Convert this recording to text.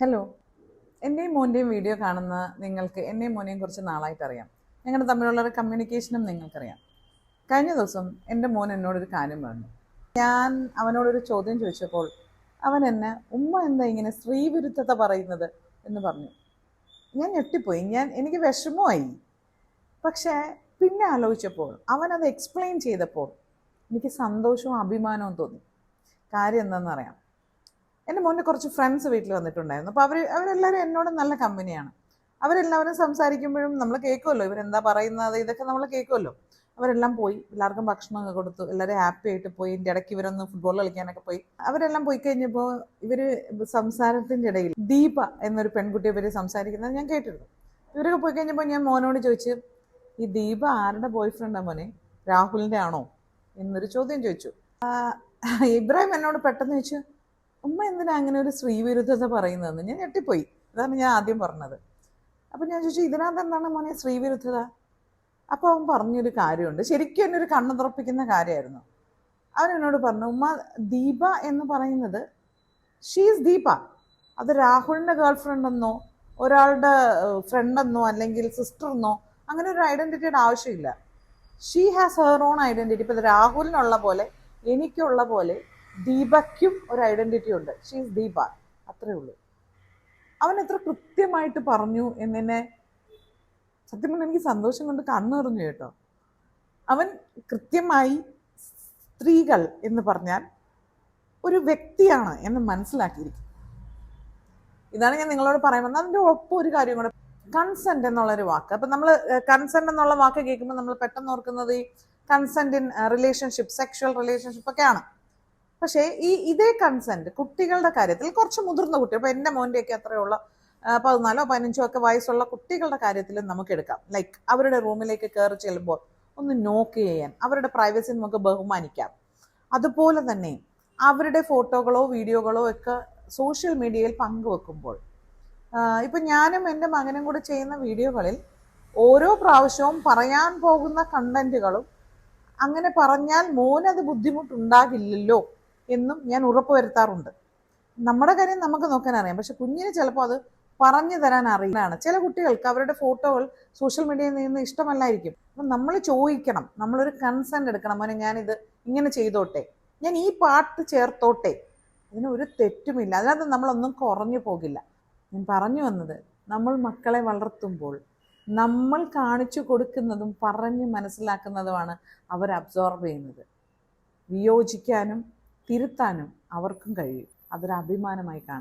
Hello, എൻ്റെയും മോൻ്റെയും video കാണുന്ന നിങ്ങൾക്ക് എന്നെയും മോനെയും കുറച്ച് നാളായിട്ട് അറിയാം. ഞങ്ങളുടെ തമ്മിലുള്ള ഒരു കമ്മ്യൂണിക്കേഷനും നിങ്ങൾക്കറിയാം. കഴിഞ്ഞ ദിവസം എൻ്റെ മോൻ എന്നോടൊരു കാര്യം പറഞ്ഞു. ഞാൻ അവനോടൊരു ചോദ്യം ചോദിച്ചപ്പോൾ അവൻ എന്നെ ഉമ്മ എന്താ ഇങ്ങനെ സ്ത്രീവിരുദ്ധത പറയുന്നത് എന്ന് പറഞ്ഞു. ഞാൻ ഞെട്ടിപ്പോയി. എനിക്ക് വിഷമമായി. പക്ഷേ പിന്നെ ആലോചിച്ചപ്പോൾ അവനത് എക്സ്പ്ലെയിൻ ചെയ്തപ്പോൾ എനിക്ക് സന്തോഷവും അഭിമാനവും തോന്നി. കാര്യം എന്താണെന്നറിയാം. എൻ്റെ മോൻ്റെ കുറച്ച് ഫ്രണ്ട്സ് വീട്ടിൽ വന്നിട്ടുണ്ടായിരുന്നു. അപ്പോൾ അവരെല്ലാവരും എന്നോട് നല്ല കമ്പനിയാണ്. അവരെല്ലാവരും സംസാരിക്കുമ്പോഴും നമ്മൾ കേൾക്കുമല്ലോ, ഇവരെന്താ പറയുന്നത്, ഇതൊക്കെ നമ്മൾ കേൾക്കുമല്ലോ. അവരെല്ലാം പോയി, എല്ലാവർക്കും ഭക്ഷണമൊക്കെ കൊടുത്തു, എല്ലാവരും ഹാപ്പി ആയിട്ട് പോയി. എൻ്റെ ഇടയ്ക്ക് ഇവരൊന്ന് ഫുട്ബോൾ കളിക്കാനൊക്കെ പോയി. അവരെല്ലാം പോയി കഴിഞ്ഞപ്പോൾ ഇവർ സംസാരത്തിൻ്റെ ഇടയിൽ ദീപ എന്നൊരു പെൺകുട്ടി ഇവർ സംസാരിക്കുന്നത് ഞാൻ കേട്ടിരുന്നു. ഇവരൊക്കെ പോയി കഴിഞ്ഞപ്പോൾ ഞാൻ മോനോട് ചോദിച്ചു, ഈ ദീപ ആരുടെ ബോയ് ഫ്രണ്ടാ മോനെ, രാഹുലിൻ്റെ ആണോ എന്നൊരു ചോദ്യം ചോദിച്ചു. ഇബ്രാഹിം എന്നോട് പെട്ടെന്ന് ചോദിച്ചു, ഉമ്മ എന്തിനാ അങ്ങനെ ഒരു സ്ത്രീവിരുദ്ധത പറയുന്നതെന്ന്. ഞാൻ ഞെട്ടിപ്പോയി. അതാണ് ഞാൻ ആദ്യം പറഞ്ഞത്. അപ്പം ഞാൻ ചോദിച്ചു, ഇതിനകത്ത് എന്താണ് മോനെ സ്ത്രീവിരുദ്ധത? അപ്പോൾ അവൻ പറഞ്ഞൊരു കാര്യമുണ്ട്, ശരിക്കും എന്നെ ഒരു കണ്ണു തുറപ്പിക്കുന്ന കാര്യമായിരുന്നു. അവൻ എന്നോട് പറഞ്ഞു, ഉമ്മ ദീപ എന്ന് പറയുന്നത് ഷീസ് ദീപ, അത് രാഹുലിൻ്റെ ഗേൾ ഫ്രണ്ട് എന്നോ ഒരാളുടെ ഫ്രണ്ടെന്നോ അല്ലെങ്കിൽ സിസ്റ്റർ എന്നോ അങ്ങനെ ഒരു ഐഡൻറ്റിറ്റിയുടെ ആവശ്യമില്ല. She has her own identity. ഇപ്പം രാഹുലിനുള്ള പോലെ എനിക്കുള്ള പോലെ ദീപയ്ക്കും ഒരു ഐഡൻറ്റിറ്റി ഉണ്ട്. ഷീസ് ദീപ, അത്രേ ഉള്ളൂ. അവൻ എത്ര കൃത്യമായിട്ട് പറഞ്ഞു എന്നെ സത്യം പറഞ്ഞാൽ എനിക്ക് സന്തോഷം കൊണ്ട് കണ്ണെറിഞ്ഞു കേട്ടോ. അവൻ കൃത്യമായി സ്ത്രീകൾ എന്ന് പറഞ്ഞാൽ ഒരു വ്യക്തിയാണ് എന്ന് മനസ്സിലാക്കിയിരിക്കും. ഇതാണ് ഞാൻ നിങ്ങളോട് പറയുന്നത്. അതിൻ്റെ ഒപ്പം ഒരു കാര്യം കൂടെ, കൺസെന്റ് എന്നുള്ളൊരു വാക്ക്. അപ്പം നമ്മൾ കൺസെന്റ് എന്നുള്ള വാക്ക് കേൾക്കുമ്പോൾ നമ്മൾ പെട്ടെന്ന് ഓർക്കുന്നത് ഈ consent in relationship, sexual relationship ഒക്കെയാണ്. പക്ഷേ ഇതേ കൺസെന്റ് കുട്ടികളുടെ കാര്യത്തിൽ, കുറച്ച് മുതിർന്ന കുട്ടികൾ, ഇപ്പൊ എൻ്റെ മോൻ്റെയൊക്കെ അത്രയുള്ള 14 or 15 ഒക്കെ വയസ്സുള്ള കുട്ടികളുടെ കാര്യത്തിൽ നമുക്ക് എടുക്കാം. ലൈക്ക് അവരുടെ റൂമിലേക്ക് കയറി ചെല്ലുമ്പോൾ ഒന്ന് നോക്ക് ചെയ്യാൻ, അവരുടെ പ്രൈവസി നമുക്ക് ബഹുമാനിക്കാം. അതുപോലെ തന്നെ അവരുടെ ഫോട്ടോകളോ വീഡിയോകളോ ഒക്കെ സോഷ്യൽ മീഡിയയിൽ പങ്കുവെക്കുമ്പോൾ, ഇപ്പം ഞാനും എൻ്റെ മകനും കൂടെ ചെയ്യുന്ന വീഡിയോകളിൽ ഓരോ പ്രാവശ്യവും പറയാൻ പോകുന്ന കണ്ടന്റുകളും അങ്ങനെ പറഞ്ഞാൽ മോനത് ബുദ്ധിമുട്ടുണ്ടാകില്ലല്ലോ എന്നും ഞാൻ ഉറപ്പുവരുത്താറുണ്ട്. നമ്മുടെ കാര്യം നമുക്ക് നോക്കാൻ അറിയാം, പക്ഷെ കുഞ്ഞിന് ചിലപ്പോൾ അത് പറഞ്ഞു തരാൻ അറിയില്ലാണ്. ചില കുട്ടികൾക്ക് അവരുടെ ഫോട്ടോകൾ സോഷ്യൽ മീഡിയയിൽ നിന്ന് ഇഷ്ടമല്ലായിരിക്കും. അപ്പം നമ്മൾ ചോദിക്കണം, നമ്മളൊരു കൺസെന്റ് എടുക്കണം. മോനെ ഞാനിത് ഇങ്ങനെ ചെയ്തോട്ടെ, ഞാൻ ഈ പാട്ട് ചേർത്തോട്ടെ, അതിന് ഒരു തെറ്റുമില്ല. അതിനകത്ത് നമ്മളൊന്നും കുറഞ്ഞു പോകില്ല. ഞാൻ പറഞ്ഞു വന്നത്, നമ്മൾ മക്കളെ വളർത്തുമ്പോൾ നമ്മൾ കാണിച്ചു കൊടുക്കുന്നതും പറഞ്ഞ് മനസ്സിലാക്കുന്നതുമാണ് അവർ അബ്സോർബ് ചെയ്യുന്നത്. വിയോജിക്കാനും തിരുത്താനും അവർക്കും കഴിയും. അതൊരു അഭിമാനമായി കാണാം.